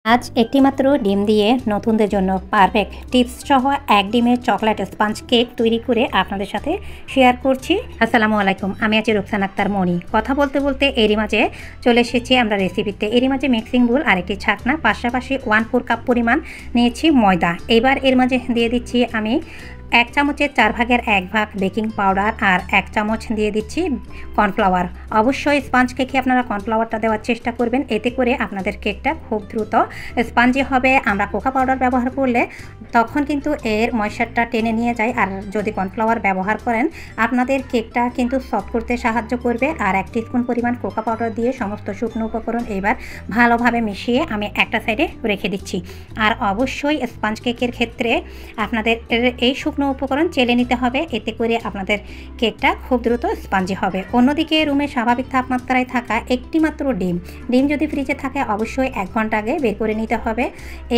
আজ একটিমাত্র ডিম দিয়ে নতুনদের জন্য পারফেক্ট টিপস সহ এক ডিমের চকলেট স্পঞ্জ কেক তৈরি করে আপনাদের সাথে শেয়ার করছি। আসসালামু আলাইকুম, আমি আছি রুকসান আক্তার মনি। কথা বলতে বলতে এরই মাঝে চলে এসেছি আমরা রেসিপিতে। এরই মাঝে মিক্সিং বোল আর একটি ছাকনা, পাশাপাশি 1/4 কাপ পরিমাণ নিয়েছি ময়দা। এবার এর মাঝে দিয়ে দিচ্ছি আমি 1 চামচের 4 ভাগের 1 ভাগ বেকিং পাউডার আর 1 চামচ দিয়ে দিচ্ছি কর্নফ্লাওয়ার। অবশ্যই স্পঞ্জ কেকে আপনারা কর্নফ্লাওয়ারটা দেওয়ার চেষ্টা করবেন, এতে করে আপনাদের কেকটা খুব দ্রুত স্পঞ্জি হবে। আমরা কোকো পাউডার ব্যবহার করলে তখন কিন্তু এর ময়েশ্চারটা টেনে নিয়ে যায়, আর যদি কর্নফ্লাওয়ার ব্যবহার করেন আপনাদের কেকটা কিন্তু সফট করতে সাহায্য করবে। আর 1 টিস্পুন পরিমাণ কোকো পাউডার দিয়ে সমস্ত শুকনো উপকরণ এবার ভালোভাবে মিশিয়ে আমি একটা সাইডে রেখে দিচ্ছি। আর অবশ্যই স্পঞ্জ কেকের ক্ষেত্রে আপনাদের এই শুকনো উপকরণ চেলে নিতে হবে, এতে করে আপনাদের কেকটা খুব দ্রুত স্পঞ্জি হবে। অন্যদিকে রুমে স্বাভাবিক তাপমাত্রায় থাকা একটি মাত্র ডিম যদি ফ্রিজে থাকে অবশ্যই 1 ঘন্টা আগে বের করে নিতে হবে।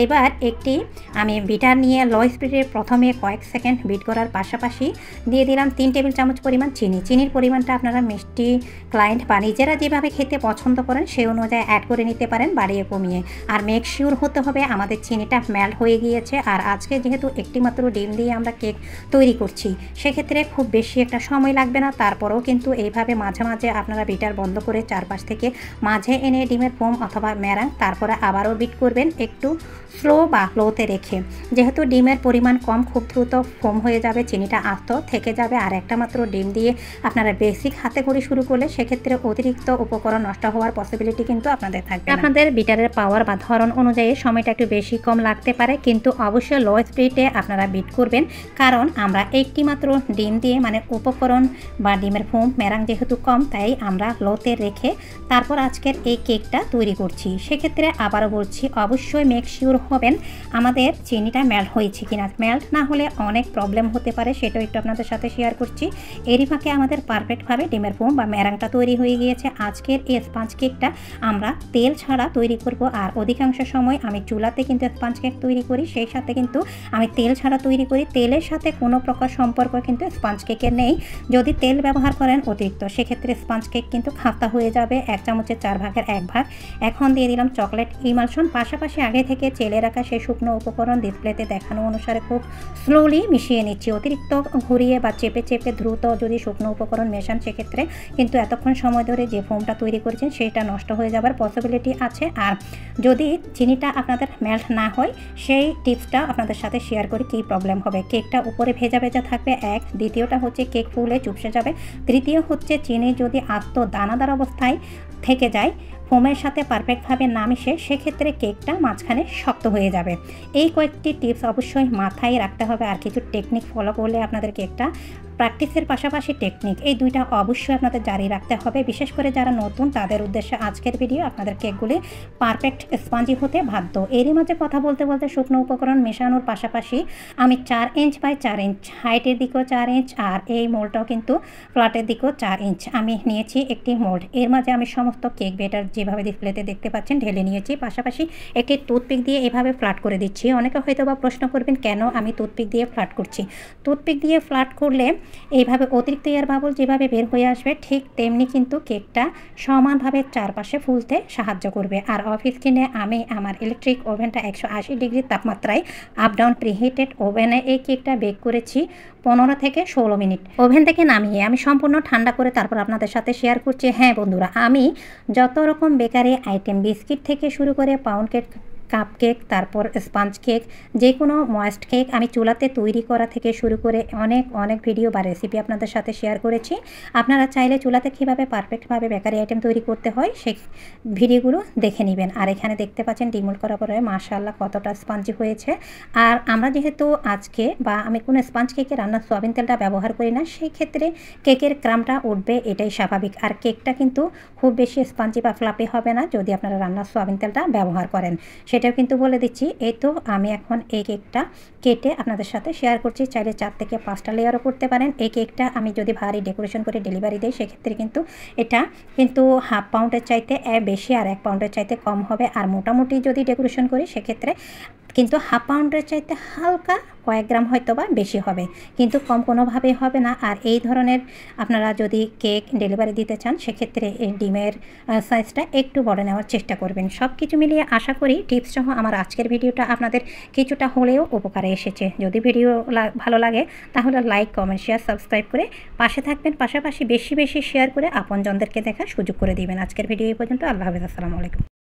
এবার একটি আমি বিটার নিয়ে লো স্পিডে প্রথমে কয়েক সেকেন্ড বিট করার পাশাপাশি দিয়ে দিলাম 3 টেবিল চামচ পরিমাণ চিনির পরিমাণটা আপনারা মিষ্টি ক্লায়েন্ট বা নিজেরা যেভাবে খেতে পছন্দ করেন সেই অনুযায়ী অ্যাড করে নিতে পারেন, বাড়িয়ে কমিয়ে। আর মেক শিওর হতে হবে আমাদের চিনিটা মেল্ট হয়ে গিয়েছে। আর আজকে যেহেতু একটি মাত্র ডিম দিয়ে আমরা কেক তৈরি করছি, সেক্ষেত্রে খুব বেশি একটা সময় লাগবে না। তারপরেও কিন্তু এইভাবে মাঝে মাঝে আপনারা বিটার বন্ধ করে চারপাশ থেকে মাঝে এনে ডিমের ফোম অথবা ম্যারাং তারপরে আবারও বিট করবেন, একটু স্লো বা লোতে রেখে। যেহেতু ডিমের পরিমাণ কম, খুব দ্রুত ফোম হয়ে যাবে, চিনিটা আস্ত থেকে যাবে। আর একটা মাত্র ডিম দিয়ে আপনারা বেসিক হাতে করে শুরু করলে সেক্ষেত্রে অতিরিক্ত উপকরণ নষ্ট হওয়ার পসিবিলিটি কিন্তু আপনাদের থাকবে। আপনাদের বিটারের পাওয়ার বা ধরন অনুযায়ী সময়টা একটু বেশি কম লাগতে পারে, কিন্তু অবশ্যই লো স্পিডে আপনারা বিট করবেন, কারণ আমরা একটি মাত্র ডিম দিয়ে মানে উপকরণ বা ডিমের ফোম ম্যারাং যেহেতু কম, তাই আমরা লোতে রেখে তারপর আজকের এই কেকটা তৈরি করছি। সেক্ষেত্রে আবারও বলছি, অবশ্যই মেক শিওর হবেন আমাদের চিনিটা মেল্ট হয়েছে কিনা। মেল্ট না হলে অনেক প্রবলেম হতে পারে, সেটাও একটু আপনাদের সাথে শেয়ার করছি। এরই ফাঁকে আমাদের পারফেক্টভাবে ডিমের ফোম বা ম্যারাংটা তৈরি হয়ে গিয়েছে। আজকের এই স্পঞ্জ কেকটা আমরা তেল ছাড়া তৈরি করব, আর অধিকাংশ সময় আমি চুলাতে কিন্তু স্পঞ্জ কেক তৈরি করি, সেই সাথে কিন্তু আমি তেল ছাড়া তৈরি করি। তেলের সাথে কোনো প্রকার সম্পর্ক কিন্তু স্পঞ্জ কেকের নেই। যদি তেল ব্যবহার করেন অতিরিক্ত, সেক্ষেত্রে স্পঞ্জ কেক কিন্তু খাস্তা হয়ে যাবে। 1 চামচের 4 ভাগের 1 ভাগ এখন দিয়ে দিলাম চকলেট ইমালশন, পাশাপাশি আগে থেকে চেলে রাখা সেই শুকনো উপকরণ ডিসপ্লেতে দেখানো অনুসারে খুব স্লোলি মিশিয়ে নিচ্ছি। অতিরিক্ত ঘুরিয়ে বা চেপে দ্রুত যদি শুকনো উপকরণ মেশান, সেক্ষেত্রে কিন্তু এতক্ষণ সময় ধরে যে ফোমটা তৈরি করেছেন সেটা নষ্ট হয়ে যাবার পসিবিলিটি আছে। আর যদি চিনিটা আপনাদের মেল্ট না হয়, সেই টিপসটা আপনাদের সাথে শেয়ার করি কী প্রবলেম হবে। কেকটা উপরে ভেজা থাকবে, এক। দ্বিতীয়টা হচ্ছে কেক ফুলে চুপসে যাবে। তৃতীয় হচ্ছে চিনি যদি আস্ত দানাদার অবস্থায় থেকে যায়, ফোমের সাথে পারফেক্টভাবে না মিশে, সেক্ষেত্রে কেকটা মাঝখানে শক্ত হয়ে যাবে। এই কয়েকটি টিপস অবশ্যই মাথায় রাখতে হবে। আর কিছু টেকনিক ফলো করলে আপনাদের কেকটা, প্র্যাকটিসের পাশাপাশি টেকনিক, এই দুইটা অবশ্যই আপনাদের জারি রাখতে হবে। বিশেষ করে যারা নতুন তাদের উদ্দেশ্যে আজকের ভিডিও। আপনাদের কেকগুলি পারফেক্ট স্পঞ্জি হতে বাধ্য। এরই মাঝে কথা বলতে বলতে শুকনো উপকরণ মেশানোর পাশাপাশি আমি 4 ইঞ্চ বাই 4 ইঞ্চ, হাইটের দিকেও 4 ইঞ্চ আর এই মোল্ডটাও কিন্তু ফ্ল্যাটের দিকেও 4 ইঞ্চ আমি নিয়েছি একটি মোল্ড। এর মাঝে আমি সমস্ত কেক বেটার যেভাবে ডিসপ্লেতে দেখতে পাচ্ছেন ঢেলে নিয়েছি, পাশাপাশি একটি টুথপিক দিয়ে এভাবে ফ্ল্যাট করে দিচ্ছি। অনেকে হয়তো বা প্রশ্ন করবেন কেন আমি টুথপিক দিয়ে ফ্ল্যাট করছি। টুথপিক দিয়ে ফ্ল্যাট করলে এইভাবে অতিরিক্ত এয়ার বাবল যেভাবে বের হয়ে আসবে, ঠিক তেমনি কিন্তু কেকটা সমানভাবে চারপাশে ফুলতে সাহায্য করবে। আর অফিস কিনে আমি আমার ইলেকট্রিক ওভেনটা 180 ডিগ্রি তাপমাত্রায় আপ ডাউন প্রিহিটেড ওভেনে এই কেকটা বেক করেছি 15 থেকে 16 মিনিট। ওভেন থেকে নামিয়ে আমি সম্পূর্ণ ঠান্ডা করে তারপর আপনাদের সাথে শেয়ার করছি। হ্যাঁ বন্ধুরা, আমি যত রকম বেকারি আইটেম, বিস্কিট থেকে শুরু করে পাউন্ড কেক, কাপ কেক, তারপর স্পঞ্জ কেক, যে কোনো ময়েস্ট কেক আমি চুলাতে তৈরি করা থেকে শুরু করে অনেক ভিডিও বা রেসিপি আপনাদের সাথে শেয়ার করেছি। আপনারা চাইলে চুলাতে কীভাবে পারফেক্টভাবে বেকারি আইটেম তৈরি করতে হয় সেই ভিডিওগুলো দেখে নেবেন। আর এখানে দেখতে পাচ্ছেন ডিমোল্ড করার পরে মাশাআল্লাহ কতটা স্পঞ্জি হয়েছে। আর আমরা যেহেতু আজকে বা আমি কোনো স্পঞ্জ কেকে রান্নার সয়াবিন তেলটা ব্যবহার করি না, সেই ক্ষেত্রে কেকের ক্রামটা উঠবে, এটাই স্বাভাবিক। আর কেকটা কিন্তু খুব বেশি স্পঞ্জি বা ফ্লাপি হবে না যদি আপনারা রান্নার সয়াবিন তেলটা ব্যবহার করেন, সেটাও কিন্তু বলে দিচ্ছি। এই তো আমি এখন এই কেকটা কেটে আপনাদের সাথে শেয়ার করছি। চাইলে 4 থেকে 5টা লেয়ারও করতে পারেন। এই কেকটা আমি যদি ভারী ডেকোরেশন করে ডেলিভারি দিই, সেক্ষেত্রে কিন্তু এটা কিন্তু 1/2 পাউন্ডের চাইতে বেশি আর 1 পাউন্ডের চাইতে কম হবে। আর মোটামুটি যদি ডেকোরেশন করি, সেক্ষেত্রে কিন্তু হাফ পাউন্ডের চাইতে হালকা কয়েক গ্রাম হয়তো বা বেশি হবে, কিন্তু কম কোনোভাবেই হবে না। আর এই ধরনের আপনারা যদি কেক ডেলিভারি দিতে চান সেক্ষেত্রে এই ডিমের সাইজটা একটু বড় নেওয়ার চেষ্টা করবেন। সব কিছু মিলিয়ে আশা করি টিপস সহ আমার আজকের ভিডিওটা আপনাদের কিছুটা হলেও উপকারে এসেছে। যদি ভিডিও ভালো লাগে তাহলে লাইক, কমেন্ট, শেয়ার, সাবস্ক্রাইব করে পাশে থাকবেন। পাশাপাশি বেশি বেশি শেয়ার করে আপনজনদেরকে দেখার সুযোগ করে দিবেন। আজকের ভিডিও এই পর্যন্ত। আল্লাহ হাফেজ, আসসালামু আলাইকুম।